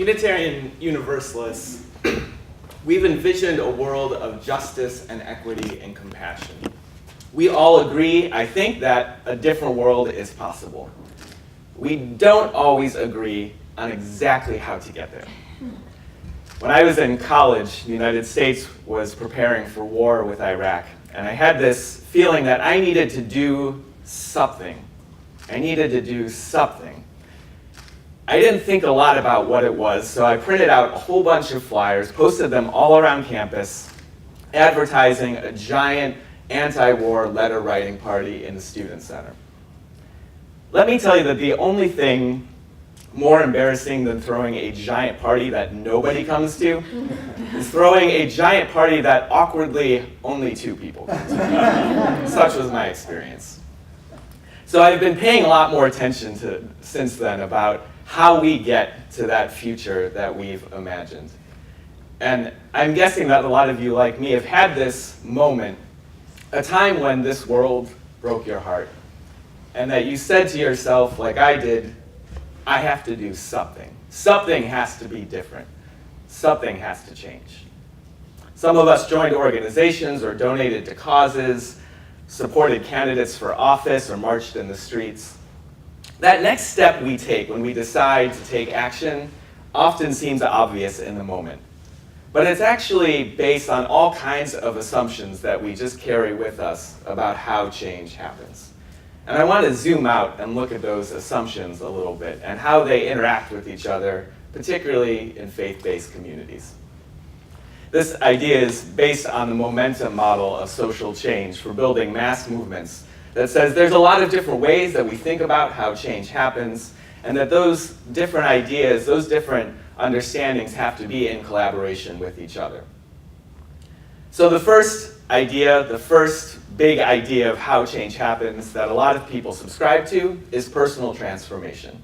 Unitarian Universalists, we've envisioned a world of justice and equity and compassion. We all agree, I think, that a different world is possible. We don't always agree on exactly how to get there. When I was in college, the United States was preparing for war with Iraq, and I had this feeling that I needed to do something. I needed to do something. I didn't think a lot about what it was, so I printed out a whole bunch of flyers, posted them all around campus, advertising a giant anti-war letter writing party in the Student Center. Let me tell you that the only thing more embarrassing than throwing a giant party that nobody comes to is throwing a giant party that awkwardly only 2 people come to. Such was my experience. So I've been paying a lot more attention to since then about how we get to that future that we've imagined. And I'm guessing that a lot of you, like me, have had this moment, a time when this world broke your heart, and that you said to yourself, like I did, I have to do something. Something has to be different. Something has to change. Some of us joined organizations or donated to causes, supported candidates for office, or marched in the streets. That next step we take when we decide to take action often seems obvious in the moment. But it's actually based on all kinds of assumptions that we just carry with us about how change happens. And I want to zoom out and look at those assumptions a little bit and how they interact with each other, particularly in faith-based communities. This idea is based on the momentum model of social change for building mass movements that says there's a lot of different ways that we think about how change happens, and that those different ideas, those different understandings have to be in collaboration with each other. So the first idea, the first big idea of how change happens that a lot of people subscribe to is personal transformation.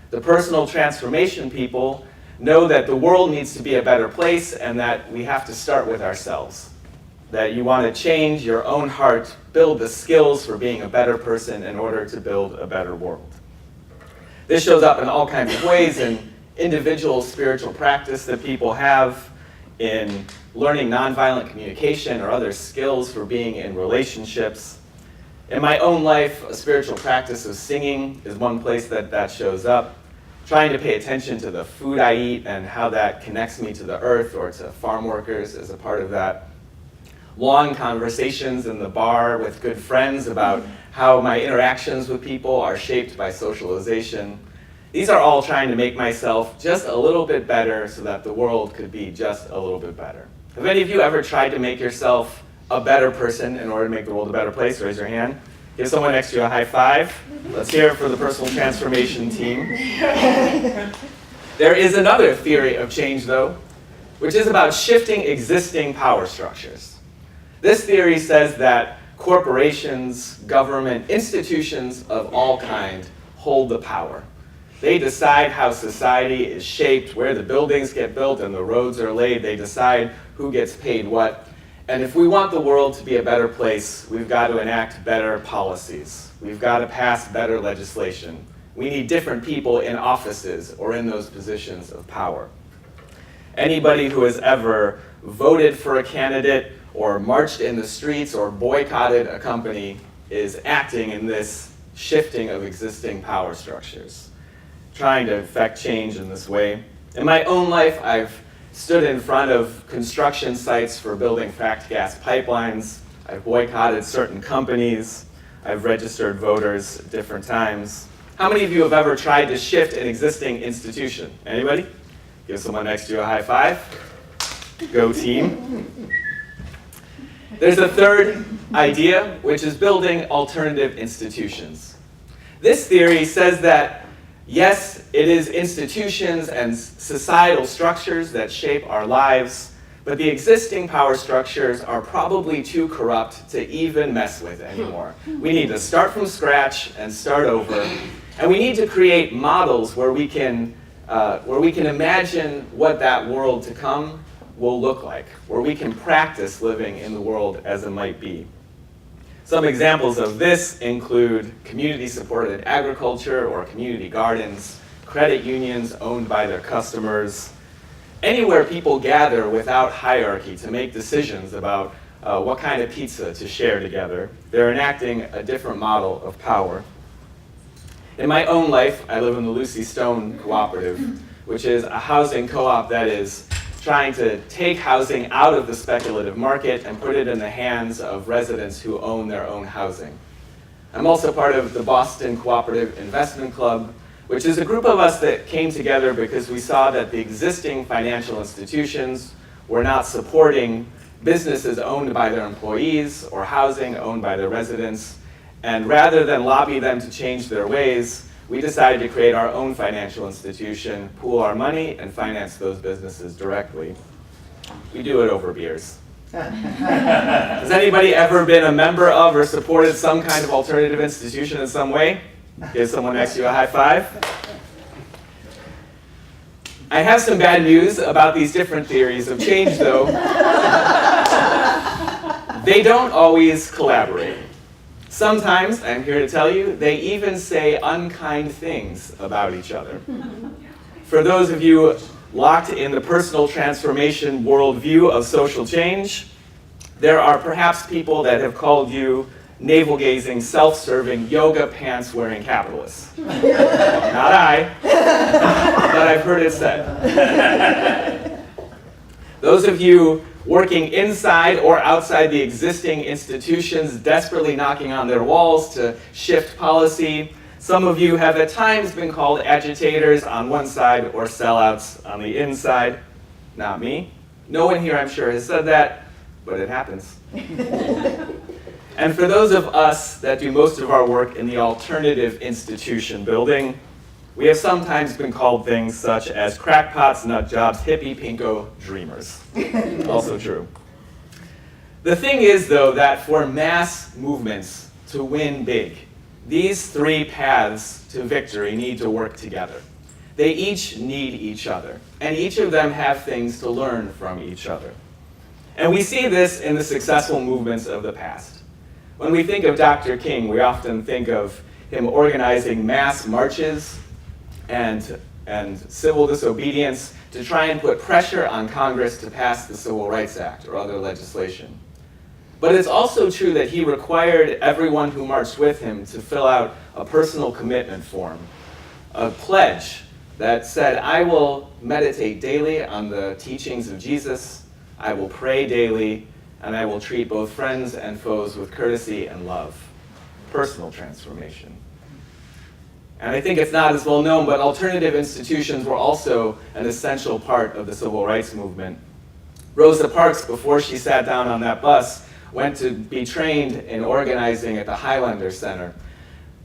The personal transformation people know that the world needs to be a better place and that we have to start with ourselves. That you want to change your own heart, build the skills for being a better person in order to build a better world. This shows up in all kinds of ways in individual spiritual practice that people have, in learning nonviolent communication or other skills for being in relationships. In my own life, a spiritual practice of singing is one place that shows up. Trying to pay attention to the food I eat and how that connects me to the earth or to farm workers is a part of that. Long conversations in the bar with good friends about how my interactions with people are shaped by socialization. These are all trying to make myself just a little bit better so that the world could be just a little bit better. Have any of you ever tried to make yourself a better person in order to make the world a better place? Raise your hand. Give someone next to you a high five. Let's hear it for the personal transformation team. There is another theory of change, though, which is about shifting existing power structures. This theory says that corporations, government, institutions of all kind hold the power. They decide how society is shaped, where the buildings get built and the roads are laid. They decide who gets paid what. And if we want the world to be a better place, we've got to enact better policies. We've got to pass better legislation. We need different people in offices or in those positions of power. Anybody who has ever voted for a candidate or marched in the streets or boycotted a company is acting in this shifting of existing power structures, trying to affect change in this way. In my own life, I've stood in front of construction sites for building fracked gas pipelines. I've boycotted certain companies. I've registered voters at different times. How many of you have ever tried to shift an existing institution? Anybody? Give someone next to you a high five. Go team. There's a third idea, which is building alternative institutions. This theory says that, yes, it is institutions and societal structures that shape our lives, but the existing power structures are probably too corrupt to even mess with anymore. We need to start from scratch and start over, and we need to create models where we can imagine what that world to come will look like, where we can practice living in the world as it might be. Some examples of this include community-supported agriculture or community gardens, credit unions owned by their customers, anywhere people gather without hierarchy to make decisions about what kind of pizza to share together. They're enacting a different model of power. In my own life, I live in the Lucy Stone Cooperative, which is a housing co-op that is trying to take housing out of the speculative market and put it in the hands of residents who own their own housing. I'm also part of the Boston Cooperative Investment Club, which is a group of us that came together because we saw that the existing financial institutions were not supporting businesses owned by their employees or housing owned by their residents. And rather than lobby them to change their ways, we decided to create our own financial institution, pool our money, and finance those businesses directly. We do it over beers. Has anybody ever been a member of or supported some kind of alternative institution in some way? Give someone next to you a high five. I have some bad news about these different theories of change, though. They don't always collaborate. Sometimes, I'm here to tell you, they even say unkind things about each other. For those of you locked in the personal transformation worldview of social change, there are perhaps people that have called you navel-gazing, self-serving, yoga pants-wearing capitalists. Not I, but I've heard it said. Those of you working inside or outside the existing institutions, desperately knocking on their walls to shift policy. Some of you have at times been called agitators on one side or sellouts on the inside. Not me. No one here, I'm sure, has said that, but it happens. And for those of us that do most of our work in the alternative institution building, we have sometimes been called things such as crackpots, nut jobs, hippie, pinko, dreamers. Also true. The thing is, though, that for mass movements to win big, these three paths to victory need to work together. They each need each other, and each of them have things to learn from each other. And we see this in the successful movements of the past. When we think of Dr. King, we often think of him organizing mass marches and civil disobedience to try and put pressure on Congress to pass the Civil Rights Act or other legislation. But it's also true that he required everyone who marched with him to fill out a personal commitment form, a pledge that said, I will meditate daily on the teachings of Jesus, I will pray daily, and I will treat both friends and foes with courtesy and love. Personal transformation. And I think it's not as well known, but alternative institutions were also an essential part of the civil rights movement. Rosa Parks, before she sat down on that bus, went to be trained in organizing at the Highlander Center.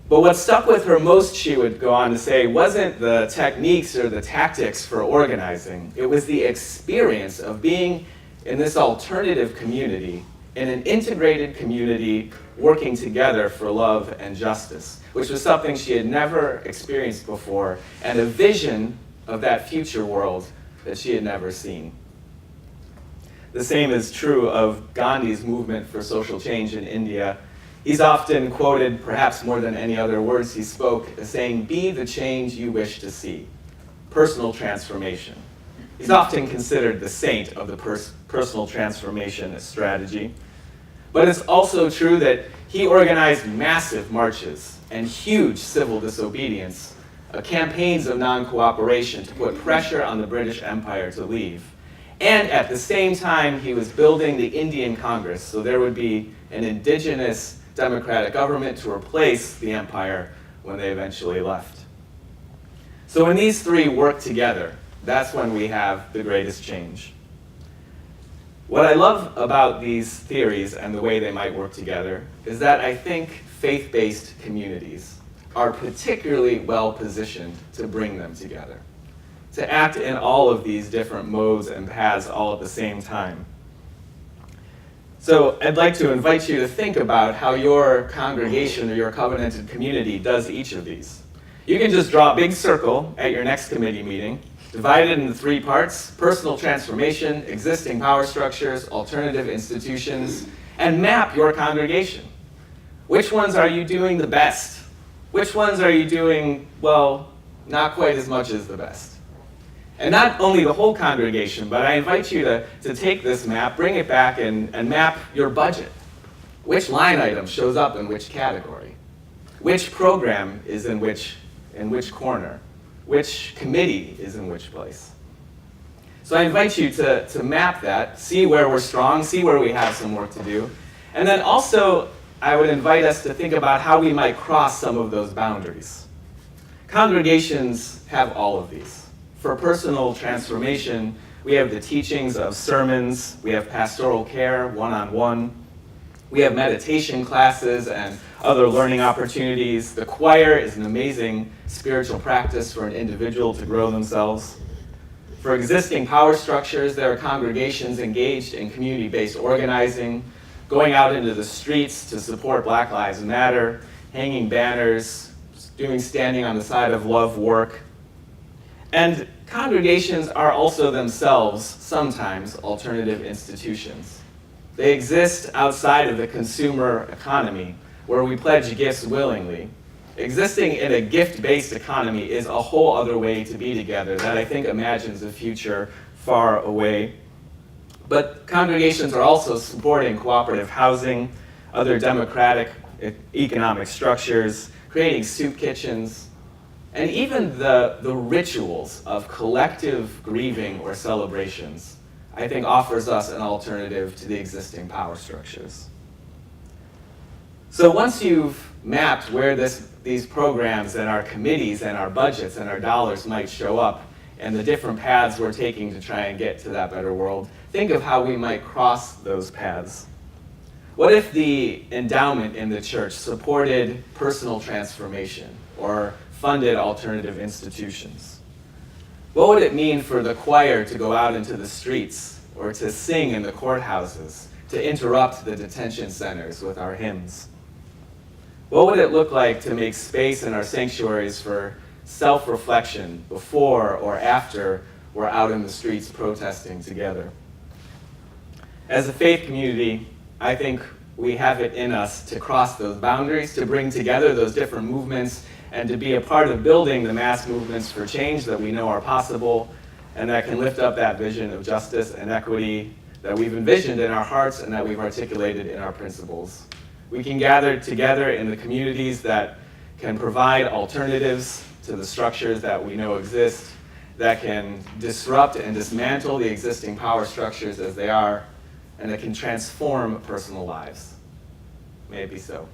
But what stuck with her most, she would go on to say, wasn't the techniques or the tactics for organizing. It was the experience of being in this alternative community, in an integrated community, working together for love and justice, which was something she had never experienced before, and a vision of that future world that she had never seen. The same is true of Gandhi's movement for social change in India. He's often quoted, perhaps more than any other words he spoke, as saying, "Be the change you wish to see." Personal transformation. He's often considered the saint of the personal transformation strategy. But it's also true that he organized massive marches and huge civil disobedience, campaigns of non-cooperation to put pressure on the British Empire to leave. And at the same time, he was building the Indian Congress, so there would be an indigenous democratic government to replace the empire when they eventually left. So when these three work together, that's when we have the greatest change. What I love about these theories and the way they might work together is that I think faith-based communities are particularly well positioned to bring them together, to act in all of these different modes and paths all at the same time. So I'd like to invite you to think about how your congregation or your covenanted community does each of these. You can just draw a big circle at your next committee meeting, divide it into three parts: personal transformation, existing power structures, alternative institutions, and map your congregation. Which ones are you doing the best? Which ones are you doing, well, not quite as much as the best. And not only the whole congregation, but I invite you to take this map, bring it back, and map your budget. Which line item shows up in which category? Which program is in which corner? Which committee is in which place? So I invite you to map that, see where we're strong, see where we have some work to do. And then also, I would invite us to think about how we might cross some of those boundaries. Congregations have all of these. For personal transformation, we have the teachings of sermons, we have pastoral care, one-on-one, we have meditation classes and other learning opportunities. The choir is an amazing spiritual practice for an individual to grow themselves. For existing power structures, there are congregations engaged in community-based organizing, going out into the streets to support Black Lives Matter, hanging banners, doing standing on the side of love work. And congregations are also themselves sometimes alternative institutions. They exist outside of the consumer economy, where we pledge gifts willingly. Existing in a gift-based economy is a whole other way to be together that I think imagines a future far away. But congregations are also supporting cooperative housing, other democratic economic structures, creating soup kitchens, and even the rituals of collective grieving or celebrations, I think offers us an alternative to the existing power structures. So once you've mapped where these programs and our committees and our budgets and our dollars might show up and the different paths we're taking to try and get to that better world, think of how we might cross those paths. What if the endowment in the church supported personal transformation or funded alternative institutions? What would it mean for the choir to go out into the streets or to sing in the courthouses, to interrupt the detention centers with our hymns? What would it look like to make space in our sanctuaries for self-reflection before or after we're out in the streets protesting together? As a faith community, I think we have it in us to cross those boundaries, to bring together those different movements, and to be a part of building the mass movements for change that we know are possible and that can lift up that vision of justice and equity that we've envisioned in our hearts and that we've articulated in our principles. We can gather together in the communities that can provide alternatives to the structures that we know exist, that can disrupt and dismantle the existing power structures as they are, and that can transform personal lives. May it be so.